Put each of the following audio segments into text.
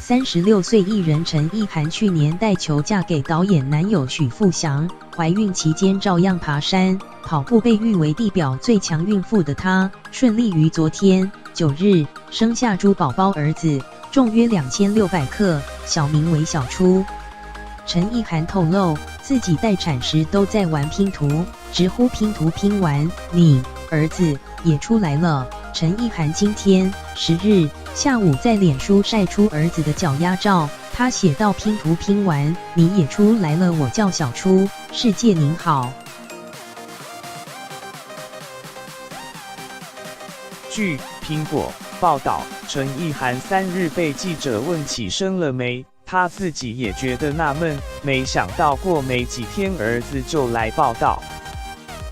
36岁艺人陈意涵去年带球嫁给导演男友许富祥，怀孕期间照样爬山跑步，被誉为地表最强孕妇的她，顺利于昨天9日生下猪宝宝儿子，重约2600克，小名为小初。陈意涵透露，自己待产时都在玩拼图，直呼拼图拼完，你儿子也出来了。陈意涵今天10日下午在脸书晒出儿子的脚丫照，他写道：拼图拼完，你也出来了，我叫小初，世界您好。据苹果报道，陈意涵3日被记者问起生了没，她自己也觉得纳闷，没想到过没几天儿子就来报道。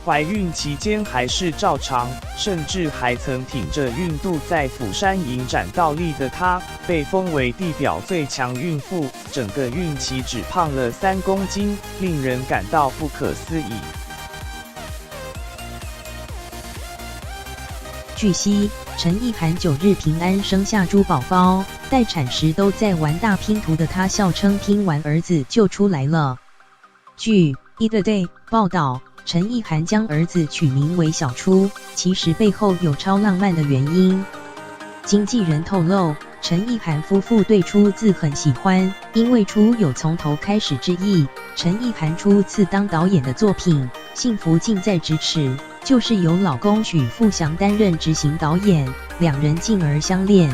怀孕期间还是照常，甚至还曾挺着孕肚在釜山影展倒立的她，被封为地表最强孕妇，整个孕期只胖了3公斤，令人感到不可思议。据悉，陈意涵9日平安生下猪宝宝，待产时都在玩大拼图的她笑称拼完儿子就出来了。据 ETtoday 报道，陈意涵将儿子取名为小初，其实背后有超浪漫的原因。经纪人透露，陈意涵夫妇对初字很喜欢，因为初有从头开始之意。陈意涵初次当导演的作品《幸福近在咫尺》，就是由老公许富祥担任执行导演，两人进而相恋。